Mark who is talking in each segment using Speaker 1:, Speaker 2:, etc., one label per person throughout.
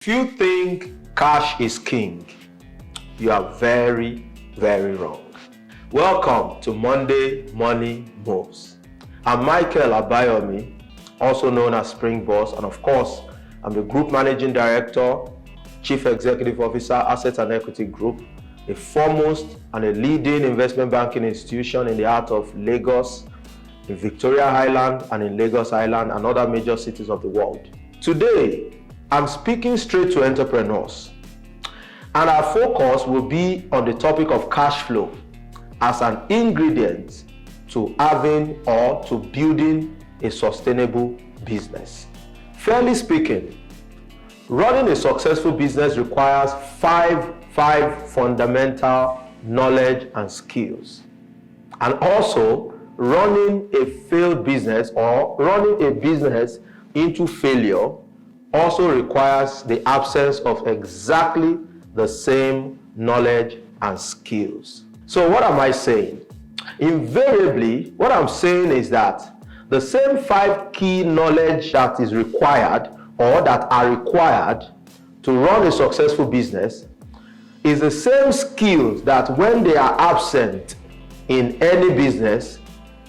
Speaker 1: If you think cash is king, you are very, very wrong. Welcome to Monday Money Moves. I'm Michael Abayomi, also known as Springboss, and of course, I'm the Group Managing Director, Chief Executive Officer, Asset and Equity Group, a foremost and a leading investment banking institution in the heart of Lagos, in Victoria Island and in Lagos Island and other major cities of the world. Today, I'm speaking straight to entrepreneurs, and our focus will be on the topic of cash flow as an ingredient to having or to building a sustainable business. Fairly speaking, running a successful business requires five fundamental knowledge and skills. And also, running a failed business or running a business into failure also requires the absence of exactly the same knowledge and skills. So what am I saying? Invariably, what I'm saying is that the same 5 key knowledge that is required or that are required to run a successful business is the same skills that when they are absent in any business,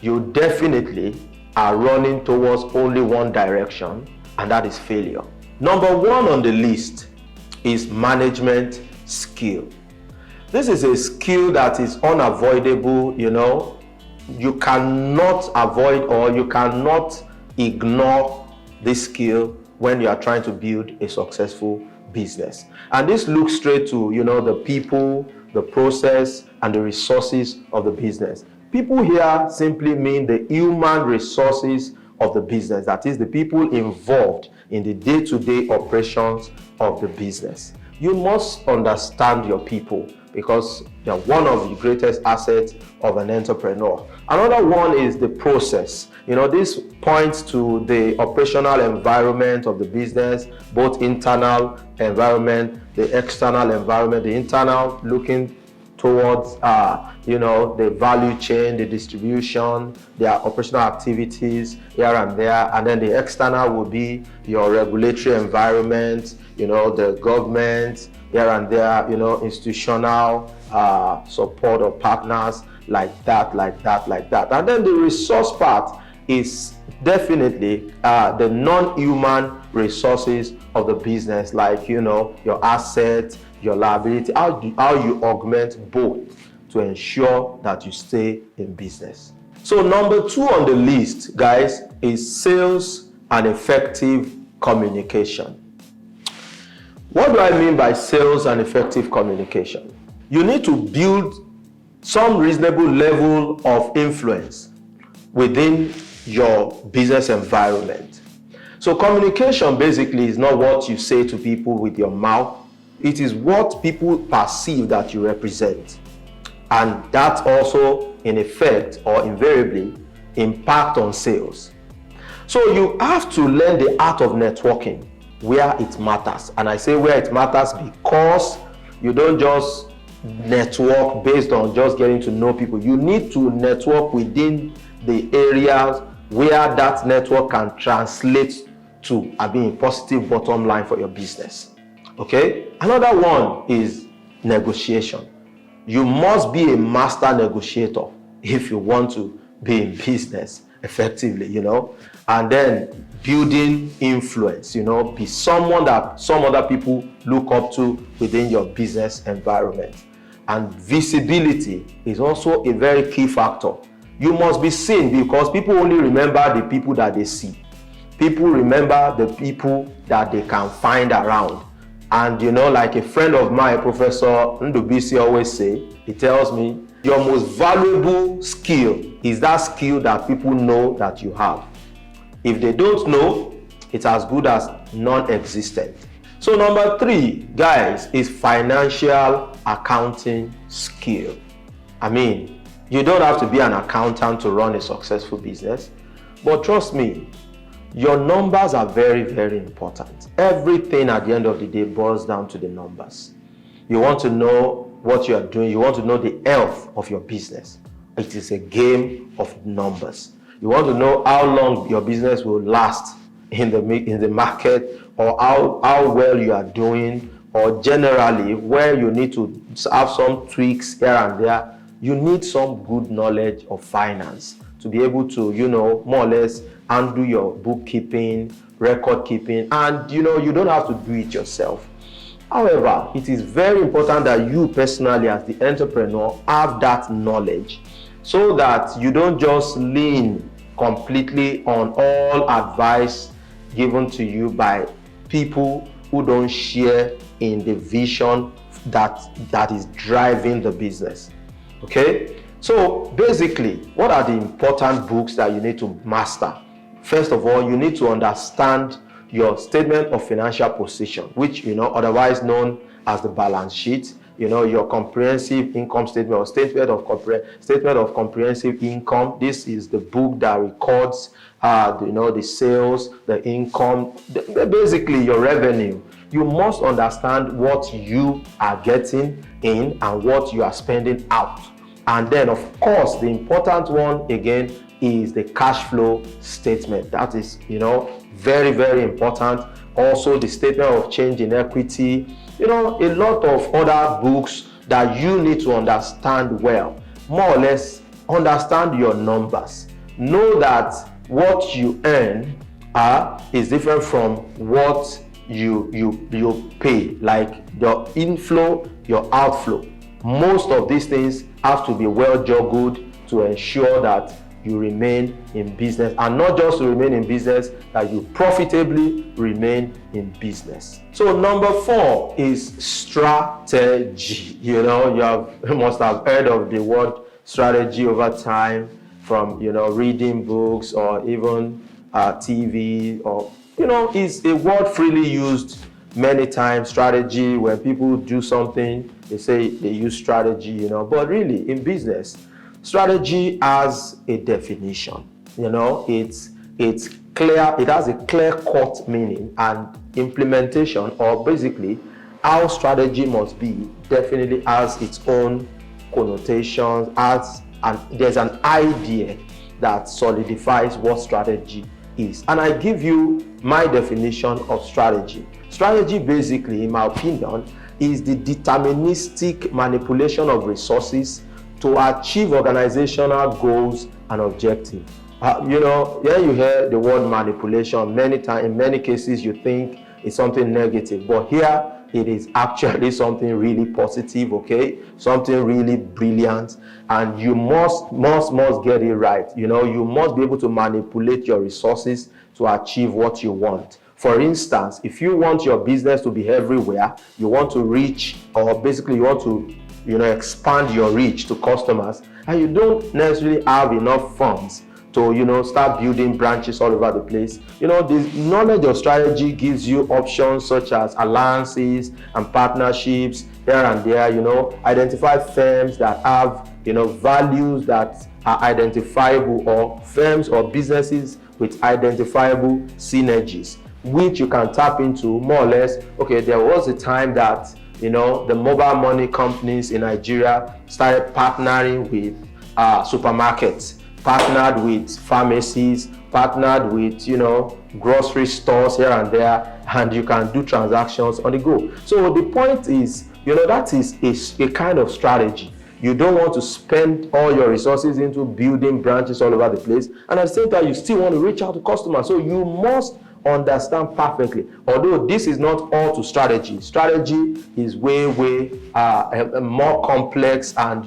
Speaker 1: you definitely are running towards only one direction, and that is failure. Number 1 on the list is management skill. This is a skill that is unavoidable, You cannot avoid or you cannot ignore this skill when you are trying to build a successful business. And this looks straight to, the people, the process, and the resources of the business. People here simply mean the human resources of the business, that is, the people involved in the day-to-day operations of the business. You must understand your people because they're one of the greatest assets of an entrepreneur. Another one is the process. This points to the operational environment of the business, both internal environment, the external environment, the internal looking towards the value chain, the distribution, their operational activities here and there, and then the external will be your regulatory environment, the government here and there, institutional support or partners like that. And then the resource part is definitely the non-human resources of the business, like your assets, your liability, how you augment both to ensure that you stay in business. So number 2 on the list, guys, is sales and effective communication. What do I mean by sales and effective communication? You need to build some reasonable level of influence within your business environment. So communication basically is not what you say to people with your mouth. It is what people perceive that you represent. And that also, in effect or invariably, impact on sales. So you have to learn the art of networking where it matters. And I say where it matters because you don't just network based on just getting to know people. You need to network within the areas where that network can translate to a positive bottom line for your business. Okay? Another one is negotiation. You must be a master negotiator if you want to be in business effectively, and then building influence, be someone that some other people look up to within your business environment. And visibility is also a very key factor. You must be seen because people only remember the people that they see. People remember the people that they can find around. And like a friend of mine, Professor Ndubisi, always say, he tells me, your most valuable skill is that skill that people know that you have. If they don't know, it's as good as non-existent. So number 3, guys, is financial accounting skill. You don't have to be an accountant to run a successful business, but trust me, your numbers are very, very important. Everything at the end of the day boils down to the numbers. You want to know what you are doing. You want to know the health of your business. It is a game of numbers. You want to know how long your business will last in the market, or how well you are doing, or generally where you need to have some tweaks here and there, you need some good knowledge of finance to be able to, more or less handle your bookkeeping, record keeping, and you don't have to do it yourself. However, it is very important that you personally as the entrepreneur have that knowledge, so that you don't just lean completely on all advice given to you by people who don't share in the vision that is driving the business. Okay? So basically, what are the important books that you need to master? First of all, you need to understand your statement of financial position, which otherwise known as the balance sheet, your comprehensive income statement, or statement of comprehensive income. This is the book that records the sales, the income, basically your revenue. You must understand what you are getting in and what you are spending out. And then, of course, the important one again is the cash flow statement. That is, very, very important. Also, the statement of change in equity. A lot of other books that you need to understand well. More or less, understand your numbers. Know that what you earn is different from what you pay, like your inflow, your outflow. Most of these things have to be well juggled to ensure that you remain in business, and not just to remain in business, that you profitably remain in business. So number 4 is strategy. You must have heard of the word strategy over time from reading books or even TV, or it's a word freely used many times. Strategy, when people do something, they say they use strategy, but really in business, strategy has a definition. It's clear, it has a clear-cut meaning, and implementation, or basically how strategy must be, definitely has its own connotations, there's an idea that solidifies what strategy is. And I give you my definition of strategy. Strategy, basically, in my opinion, is the deterministic manipulation of resources to achieve organizational goals and objectives. Here you hear the word manipulation many times. In many cases, you think it's something negative, but here it is actually something really positive, okay? Something really brilliant, and you must get it right. You must be able to manipulate your resources to achieve what you want. For instance, if you want your business to be everywhere, you want to reach, or basically you want to expand your reach to customers, and you don't necessarily have enough funds to start building branches all over the place. The knowledge of strategy gives you options such as alliances and partnerships here and there. Identify firms that have values that are identifiable, or firms or businesses with identifiable synergies, which you can tap into more or less. Okay, there was a time that the mobile money companies in Nigeria started partnering with supermarkets, partnered with pharmacies, partnered with grocery stores here and there, and you can do transactions on the go. So the point is, that is a kind of strategy. You don't want to spend all your resources into building branches all over the place, and at the same time you still want to reach out to customers. So you must understand perfectly. Although this is not all to strategy. Strategy is way more complex, and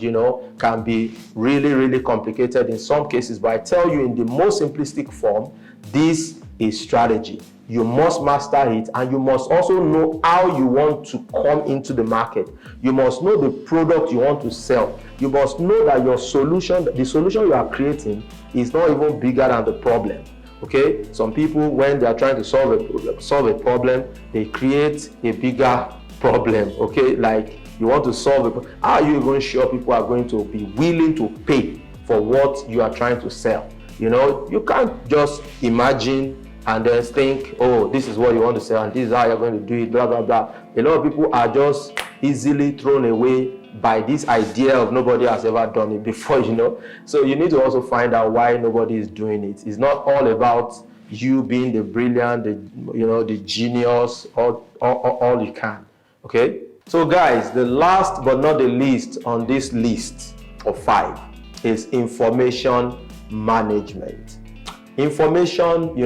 Speaker 1: can be really complicated in some cases. But I tell you, in the most simplistic form, this is strategy. You must master it, and you must also know how you want to come into the market. You must know the product you want to sell. You must know that the solution you are creating is not even bigger than the problem. Okay, some people, when they are trying to solve a problem, they create a bigger problem. Okay, like you want to solve it. How are you even sure people are going to be willing to pay for what you are trying to sell? You can't just imagine and then think, oh, this is what you want to sell and this is how you're going to do it, blah, blah, blah. A lot of people are just easily thrown away by this idea of nobody has ever done it before, So you need to also find out why nobody is doing it. It's not all about, you being the brilliant, the genius, all you can. Okay? So guys, the last but not the least on this list of 5 is information management. Information,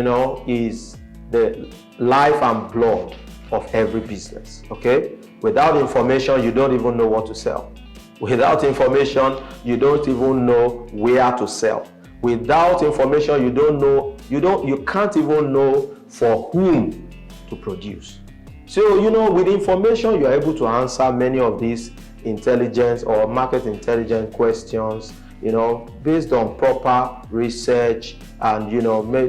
Speaker 1: is the life and blood of every business. Okay? Without information, you don't even know what to sell. Without information, you don't even know where to sell. Without information, you can't even know for whom to produce. So, with information, you're able to answer many of these intelligence or market intelligence questions, based on proper research and,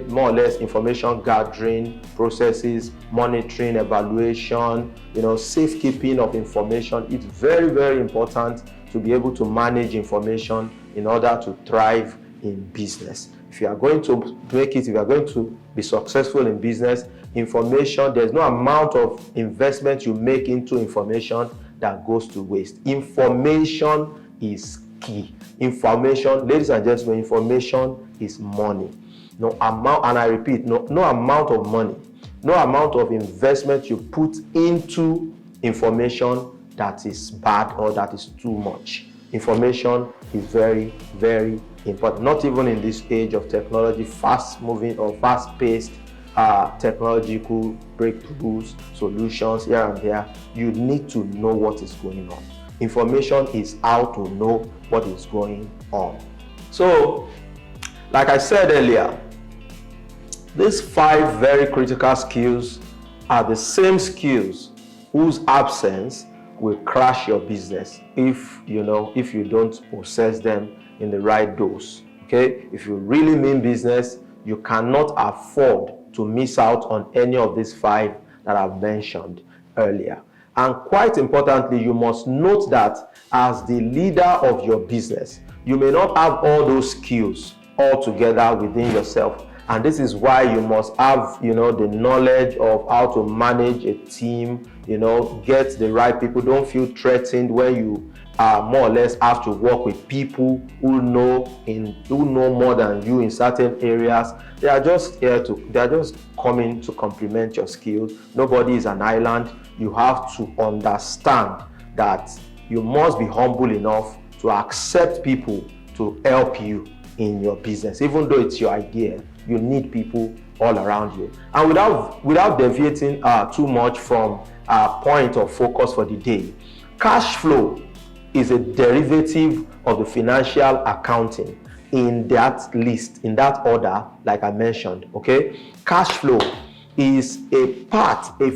Speaker 1: more or less information gathering processes, monitoring, evaluation, safekeeping of information. It's very, very important to be able to manage information in order to thrive in business. If you are going to make it, if you are going to be successful in business, information, there's no amount of investment you make into information that goes to waste. Information is key. Information, ladies and gentlemen, information is money. No amount, and I repeat, no amount of money, no amount of investment you put into information that is bad or that is too much. Information is very, very important. Not even in this age of technology, fast-moving or fast-paced technological breakthroughs, solutions here and there. You need to know what is going on. Information is how to know what is going on. So, like I said earlier, these 5 very critical skills are the same skills whose absence will crash your business if you don't possess them in the right dose. Okay? If you really mean business, you cannot afford to miss out on any of these 5 that I've mentioned earlier. And quite importantly, you must note that as the leader of your business, you may not have all those skills all together within yourself. And this is why you must have, the knowledge of how to manage a team, get the right people. Don't feel threatened when you more or less have to work with people who know more than you in certain areas. They are just coming to complement your skills. Nobody is an island. You have to understand that you must be humble enough to accept people to help you in your business. Even though it's your idea, you need people all around you. And without deviating too much from our point of focus for the day, cash flow is a derivative of the financial accounting in that list, in that order, like I mentioned. Okay, cash flow is a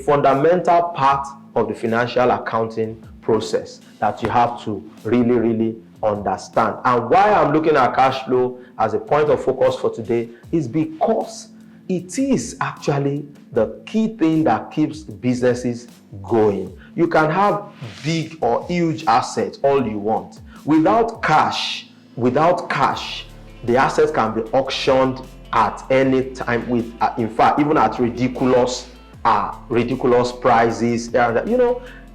Speaker 1: fundamental part of the financial accounting process that you have to really, really understand. And why I'm looking at cash flow as a point of focus for today is because it is actually the key thing that keeps businesses going. You can have big or huge assets all you want. Without cash, the assets can be auctioned at any time with, in fact, even at ridiculous prices.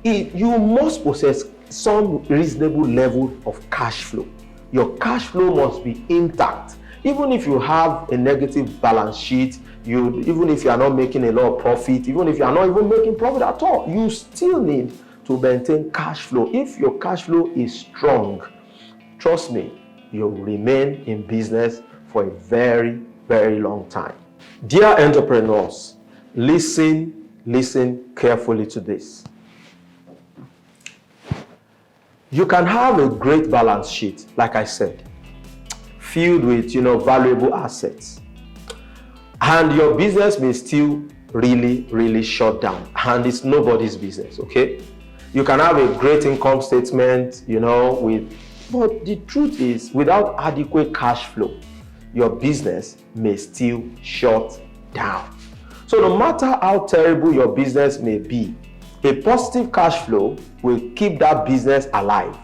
Speaker 1: You must possess some reasonable level of cash flow. Your cash flow must be intact. Even if you have a negative balance sheet, even if you are not making a lot of profit, even if you are not even making profit at all, you still need to maintain cash flow. If your cash flow is strong, trust me, you'll remain in business for a very, very long time. Dear entrepreneurs, listen carefully to this. You can have a great balance sheet, like I said, filled with valuable assets, and your business may still really, really shut down, and it's nobody's business. Okay, you can have a great income statement, but the truth is, without adequate cash flow, your business may still shut down. So no matter how terrible your business may be, a positive cash flow will keep that business alive,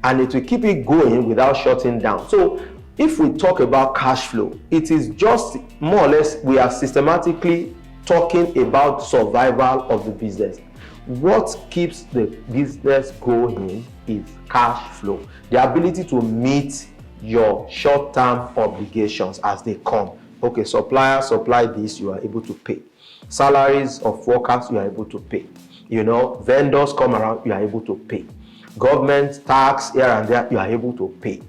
Speaker 1: and it will keep it going without shutting down. So if we talk about cash flow, it is just more or less, we are systematically talking about survival of the business. What keeps the business going is cash flow. The ability to meet your short-term obligations as they come. Okay, suppliers supply this, you are able to pay. Salaries of workers, you are able to pay. Vendors come around, you are able to pay. Government tax here and there, you are able to pay.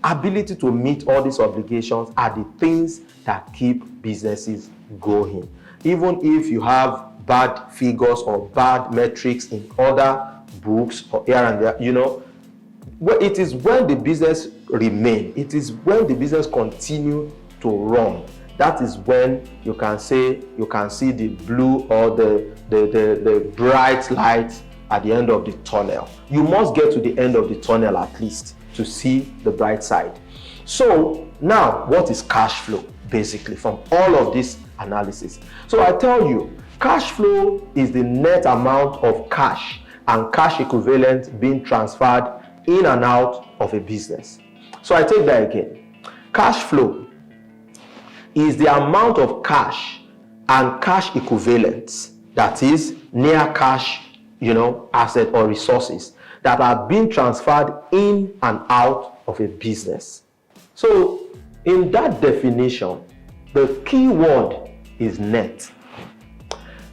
Speaker 1: Ability to meet all these obligations are the things that keep businesses going. Even if you have bad figures or bad metrics in other books or here and there, it is when the business remain, it is when the business continue to run, that is when you can see the blue or the bright light at the end of the tunnel. You must get to the end of the tunnel at least to see the bright side. So now, what is cash flow basically from all of this analysis? So I tell you, cash flow is the net amount of cash and cash equivalent being transferred in and out of a business. So I take that again. Cash flow is the amount of cash and cash equivalents, that is near cash, asset or resources that are being transferred in and out of a business. So in that definition, the key word is net.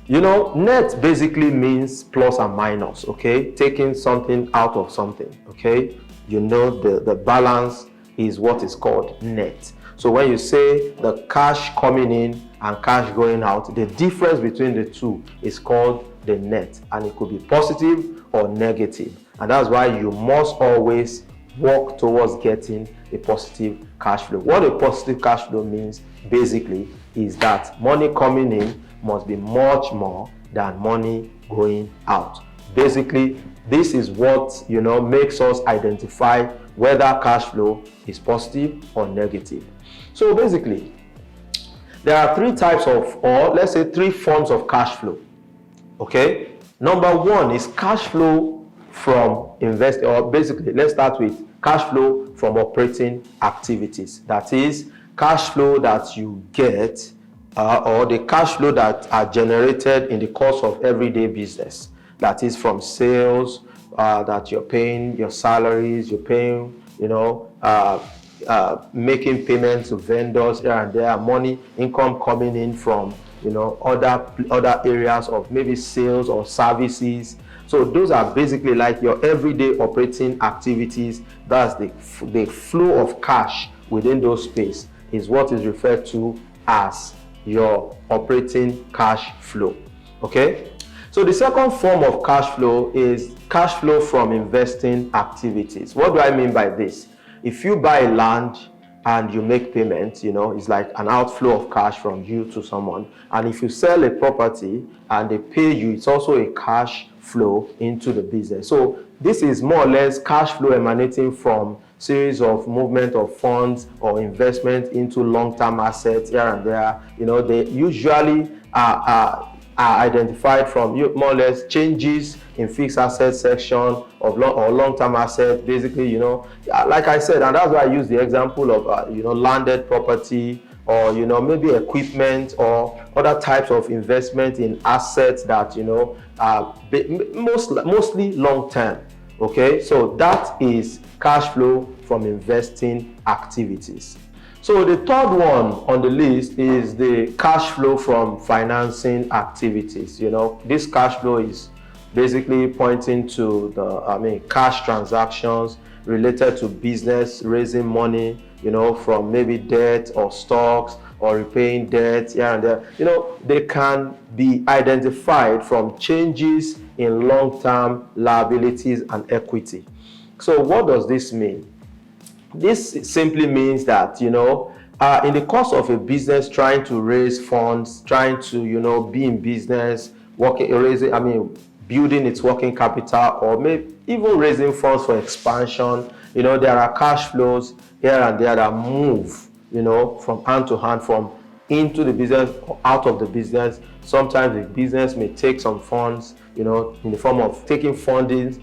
Speaker 1: Net basically means plus and minus, okay? Taking something out of something, okay? The balance is what is called net. So when you say the cash coming in and cash going out, the difference between the two is called the net, and it could be positive or negative. And that's why you must always work towards getting a positive cash flow. What a positive cash flow means basically is that money coming in must be much more than money going out. Basically, this is what makes us identify whether cash flow is positive or negative. So basically, there are three types of, or let's say three forms of cash flow. Okay, number one is cash flow from investing, or basically let's start with cash flow from operating activities. That is cash flow that you get or the cash flow that are generated in the course of everyday business. That is from sales, that you're paying your salaries, you're paying, making payments to vendors here and there, money, income coming in from, other areas of maybe sales or services. So those are basically like your everyday operating activities. That's the flow of cash within those space is what is referred to as your operating cash flow. Okay, so the second form of cash flow is cash flow from investing activities. What do I mean by this? If you buy land and you make payments, it's like an outflow of cash from you to someone. And if you sell a property and they pay you, it's also a cash flow into the business. So this is more or less cash flow emanating from series of movement of funds or investment into long-term assets here and there. They usually are identified from more or less changes in fixed asset section of long-term assets. Basically, like I said, and that's why I use the example of landed property, or maybe equipment or other types of investment in assets that are mostly long-term. Okay, so that is cash flow from investing activities. So the third one on the list is the cash flow from financing activities. This cash flow is basically pointing to the cash transactions related to business raising money, from maybe debt or stocks or repaying debt here and there. They can be identified from changes in long-term liabilities and equity. So what does this mean? This simply means that, in the course of a business trying to raise funds, trying to, be in business, building its working capital, or maybe even raising funds for expansion, there are cash flows here and there that move, from hand to hand, from into the business or out of the business. Sometimes the business may take some funds, in the form of taking funding,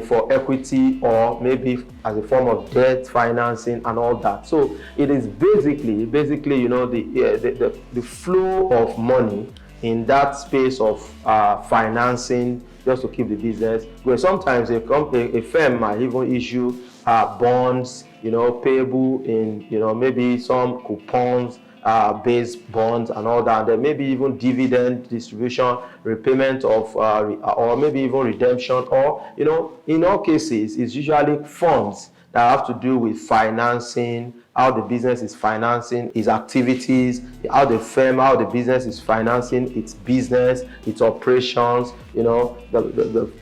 Speaker 1: for equity, or maybe as a form of debt financing and all that. So it is basically, the flow of money in that space of financing just to keep the business. Where sometimes a firm might even issue bonds, payable in, maybe some coupons based bonds and all that, and then maybe even dividend distribution, repayment of or maybe even redemption, or in all cases it's usually funds that have to do with financing, how the business is financing its activities, how the business is financing its business, its operations, the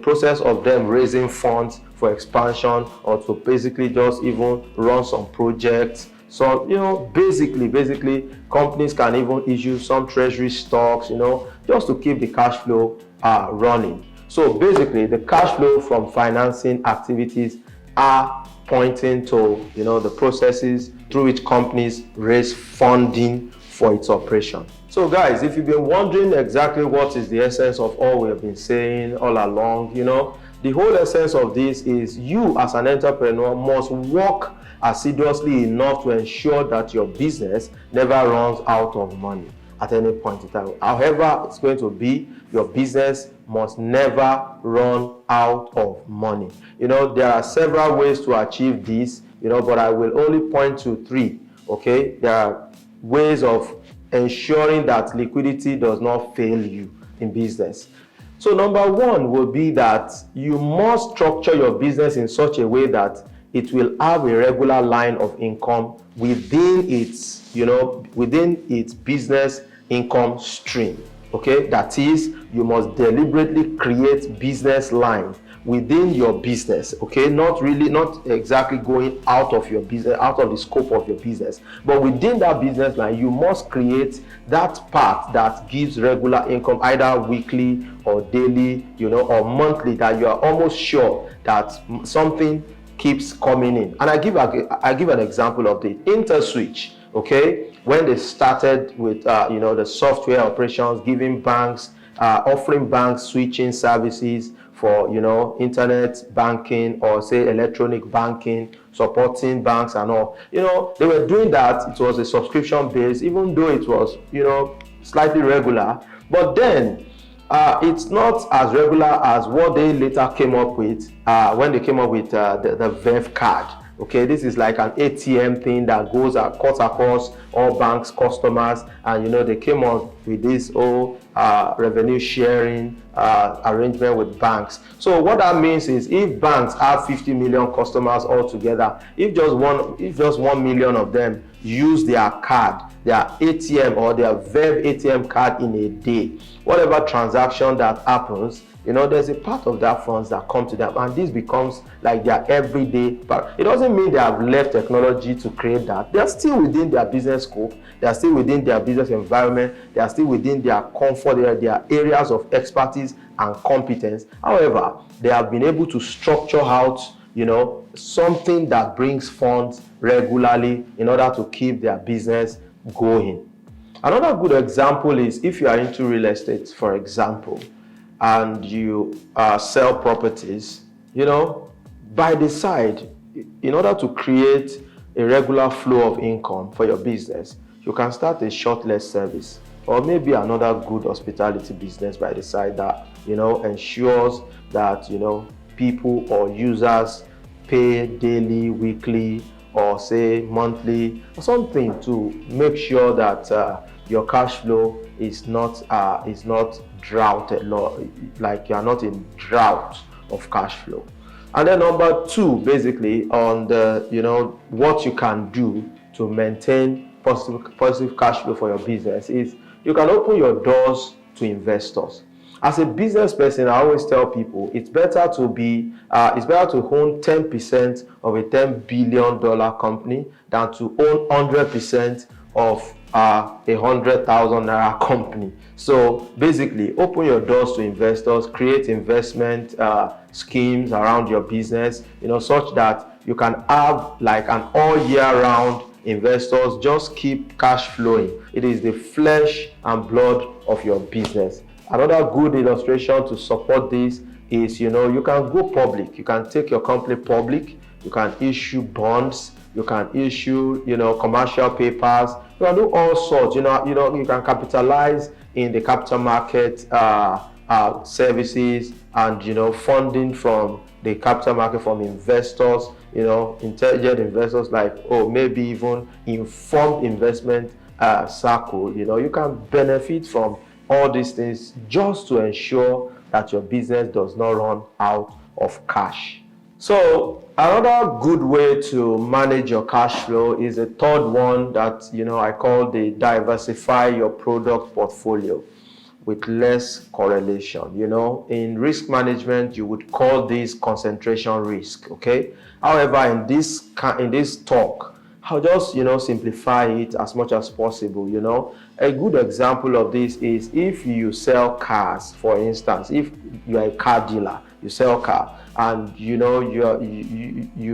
Speaker 1: process of them raising funds for expansion, or to basically just even run some projects. So, basically companies can even issue some treasury stocks, just to keep the cash flow running. So basically the cash flow from financing activities are pointing to the processes through which companies raise funding for its operation. So guys, if you've been wondering exactly what is the essence of all we have been saying all along, the whole essence of this is you as an entrepreneur must work assiduously enough to ensure that your business never runs out of money at any point in time. However it's going to be, your business must never run out of money. There are several ways to achieve this, but I will only point to 3. Okay, there are ways of ensuring that liquidity does not fail you in business. So number 1 will be that you must structure your business in such a way that it will have a regular line of income within its business income stream. Okay, that is, you must deliberately create business lines within your business. Okay, not exactly going out of your business, out of the scope of your business, but within that business line you must create that part that gives regular income, either weekly or daily, or monthly, that you are almost sure that something keeps coming in. And I give an example of the InterSwitch. Okay, when they started with the software operations, giving banks, offering banks switching services for internet banking, or say electronic banking, supporting banks and all, they were doing that. It was a subscription base, even though it was slightly regular, but then it's not as regular as what they later came up with when they came up with the Verve card. Okay, this is like an ATM thing that cuts across all banks' customers, and they came up with this whole revenue sharing arrangement with banks. So what that means is, if banks have 50 million customers altogether, if just 1 million of them use their card, their ATM or their Verve ATM card in a day, whatever transaction that happens, there's a part of that funds that come to them, and this becomes like their everyday part. It doesn't mean they have left technology to create that. They are still within their business scope, they are still within their business environment, they are still within their comfort, their areas of expertise and competence. However, they have been able to structure out something that brings funds regularly in order to keep their business going. Another good example is if you are into real estate, for example, and you sell properties, by the side, in order to create a regular flow of income for your business, you can start a short-let service, or maybe another good hospitality business by the side that ensures that people or users pay daily, weekly, or say monthly, or something to make sure that your cash flow is not droughted, like you are not in drought of cash flow. And then number 2, basically, on the what you can do to maintain positive cash flow for your business is you can open your doors to investors. As a business person, I always tell people it's better to own 10% of a $10 billion company than to own 100% of a 100,000 naira company. So basically, open your doors to investors, create investment schemes around your business, such that you can have like an all year round investors. Just keep cash flowing. It is the flesh and blood of your business. Another good illustration to support this is, you can go public. You can take your company public. You can issue bonds. You can issue, commercial papers. You can do all sorts. You can capitalize in the capital market services. and funding from the capital market, from investors, intelligent investors, like maybe even informed investment circle. You can benefit from all these things just to ensure that your business does not run out of cash. So another good way to manage your cash flow is a third one that I call the diversify your product portfolio with less correlation. In risk management, you would call this concentration risk. Okay. However, in this talk, I'll just simplify it as much as possible. A good example of this is if you sell cars. For instance, if you are a car dealer, you sell car, and you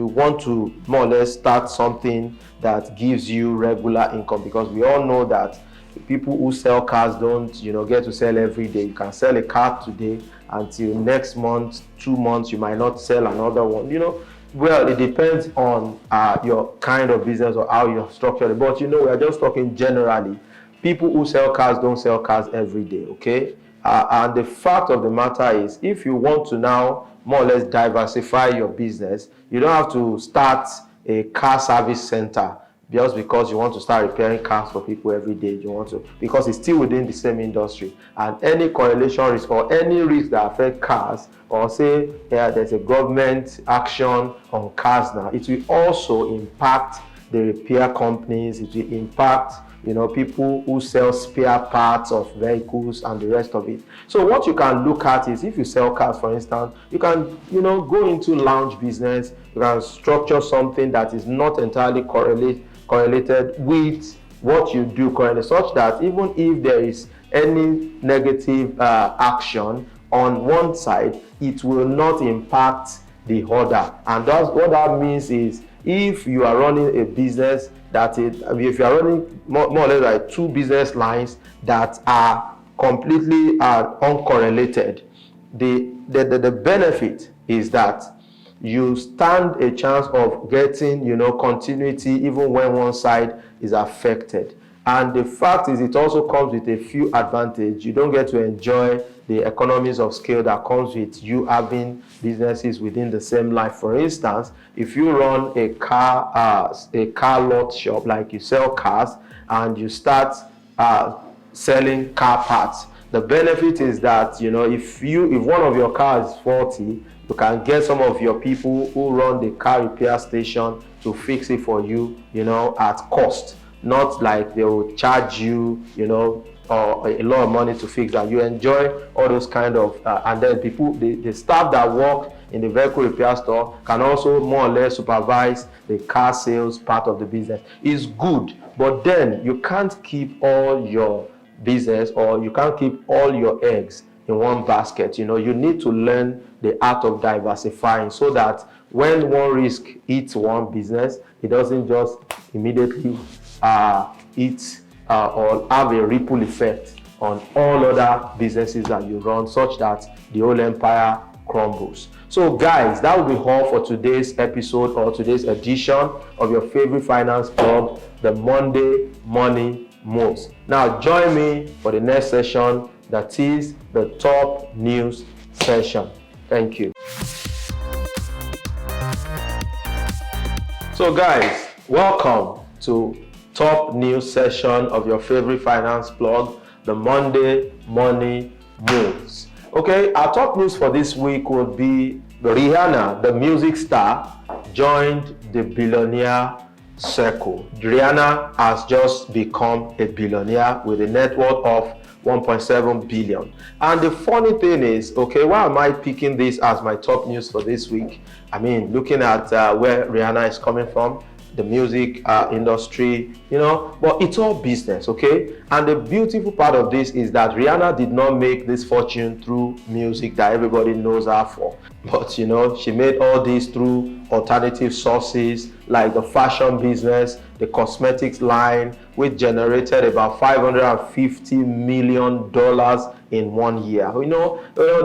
Speaker 1: want to more or less start something that gives you regular income, because we all know that people who sell cars don't get to sell every day. You can sell a car today, until next month, 2 months, you might not sell another one. Well, it depends on your kind of business or how you're structured. But we're just talking generally. People who sell cars don't sell cars every day, okay? And the fact of the matter is, if you want to now more or less diversify your business, you don't have to start a car service center just because you want to start repairing cars for people every day. Because it's still within the same industry, and any correlation risk or any risk that affect cars, or say there's a government action on cars now, it will also impact the repair companies. It will impact people who sell spare parts of vehicles and the rest of it. So what you can look at is, if you sell cars, for instance, you can go into lounge business. You can structure something that is not entirely correlated with what you do currently, such that even if there is any negative action on one side, it will not impact the other. And that's what that means is, if you are running a business if you are running more or less like two business lines that are completely uncorrelated, the benefit is that you stand a chance of getting continuity even when one side is affected. And the fact is, it also comes with a few advantages. You don't get to enjoy the economies of scale that comes with you having businesses within the same line. For instance, if you run a car lot shop, like you sell cars and you start selling car parts, the benefit is that if one of your cars is faulty, you can get some of your people who run the car repair station to fix it for you, at cost. Not like they will charge you, or a lot of money to fix that. You enjoy all those kind of, and then the staff that work in the vehicle repair store can also more or less supervise the car sales part of the business. It's good, but then you can't keep all your business, or you can't keep all your eggs in one basket. You need to learn the art of diversifying, so that when one risk hits one business, it doesn't just immediately or have a ripple effect on all other businesses that you run, such that the whole empire crumbles. So guys, that will be all for today's episode, or today's edition of your favorite finance blog, the Monday Money Moves. Now join me for the next session, that is the top news session. Thank you. So guys, welcome to top news session of your favorite finance blog, the Monday Money Moves. Okay, our top news for this week would be Rihanna, the music star, joined the billionaire circle. Rihanna has just become a billionaire with a net worth of 1.7 billion. And the funny thing is, okay, why am I picking this as my top news for this week? I mean, looking at where Rihanna is coming from, the music industry, but it's all business, okay? And the beautiful part of this is that Rihanna did not make this fortune through music that everybody knows her for. But she made all this through alternative sources, like the fashion business, the cosmetics line, which generated about $550 million in 1 year.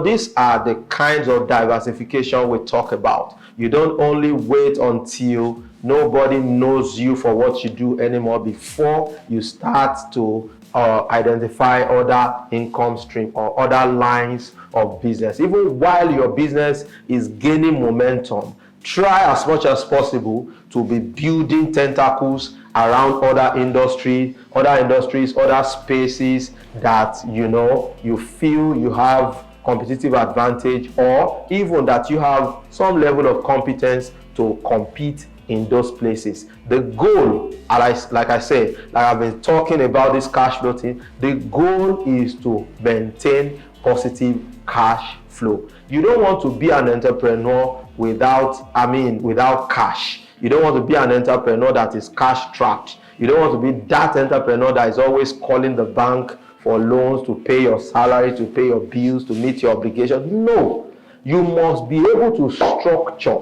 Speaker 1: These are the kinds of diversification we talk about. You don't only wait until nobody knows you for what you do anymore before you start to identify other income stream or other lines of business. Even while your business is gaining momentum, try as much as possible to be building tentacles around other industries, other spaces that you feel you have competitive advantage, or even that you have some level of competence to compete in those places. The goal, like I said, like I've been talking about this cash flow thing, the goal is to maintain positive cash flow. You don't want to be an entrepreneur without cash. You don't want to be an entrepreneur that is cash trapped. You don't want to be that entrepreneur that is always calling the bank for loans to pay your salary, to pay your bills, to meet your obligations. No, you must be able to structure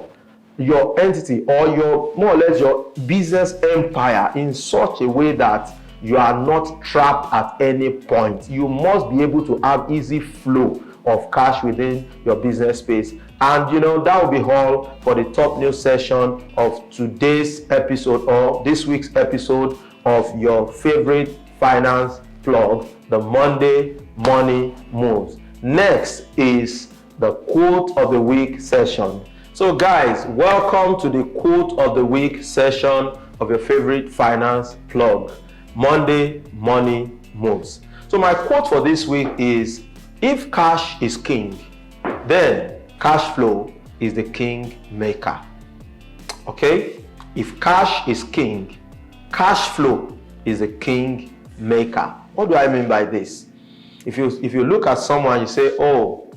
Speaker 1: your entity or your more or less your business empire in such a way that you are not trapped at any point. You must be able to have easy flow of cash within your business space. And that will be all for the top news session of today's episode, or this week's episode of your favorite finance plug, the Monday Money Moves. Next is the quote of the week session. So guys, welcome to the quote of the week session of your favorite finance plug, Monday Money Moves. So my quote for this week is, if cash is king, then cash flow is the king maker. Okay? If cash is king, cash flow is the king maker. What do I mean by this? If you look at someone, you say, oh,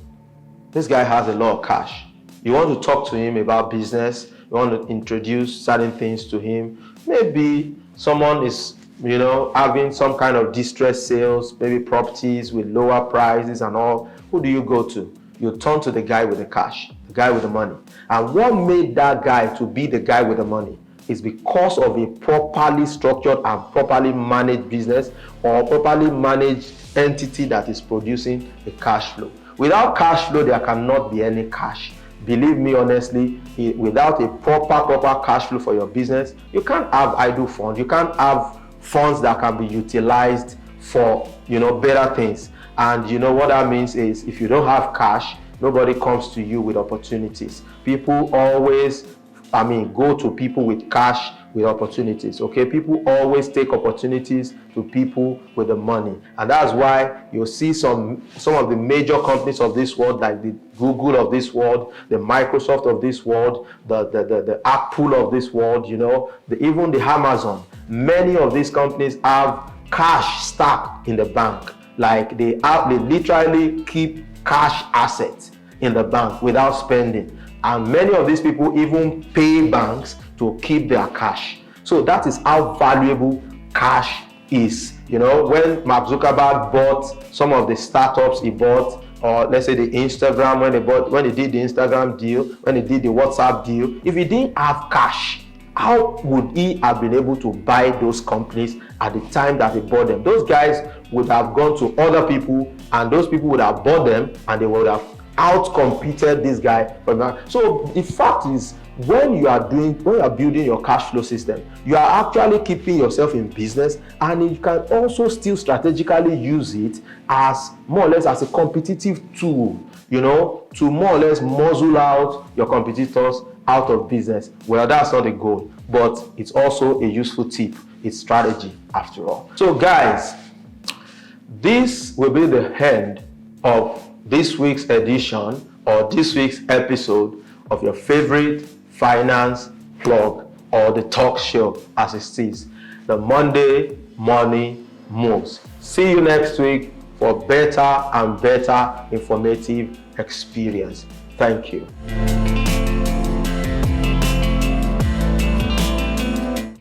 Speaker 1: this guy has a lot of cash. You want to talk to him about business, you want to introduce certain things to him. Maybe someone is having some kind of distress sales, maybe properties with lower prices and all. Who do you go to? You turn to the guy with the cash, the guy with the money. And what made that guy to be the guy with the money is because of a properly structured and properly managed business or properly managed entity that is producing the cash flow. Without cash flow, there cannot be any cash. Believe me honestly, without a proper cash flow for your business, you can't have idle funds. You can't have funds that can be utilized for better things. And what that means is, if you don't have cash, nobody comes to you with opportunities. People always go to people with cash with opportunities. Okay, people always take opportunities to people with the money, and that's why you'll see some of the major companies of this world, like the Google of this world, the Microsoft of this world, the Apple of this world, even the Amazon. Many of these companies have cash stacked in the bank. Like they literally keep cash assets in the bank without spending. And many of these people even pay banks to keep their cash. So that is how valuable cash is. When Mark Zuckerberg bought some of the startups he bought, or let's say the Instagram, when he did the Instagram deal, when he did the WhatsApp deal, if he didn't have cash, how would he have been able to buy those companies at the time that he bought them? Those guys would have gone to other people, and those people would have bought them, and they would have outcompeted this guy. So the fact is, when you are building your cash flow system, you are actually keeping yourself in business, and you can also still strategically use it as more or less as a competitive tool, to more or less muzzle out your competitors out of business. Well, that's not the goal, but it's also a useful tip. It's strategy after all. So guys, this will be the end of this week's edition or this week's episode of your favorite finance plug, or the talk show as it is, the Monday Money Moves. See you next week for better and better informative experience. Thank you.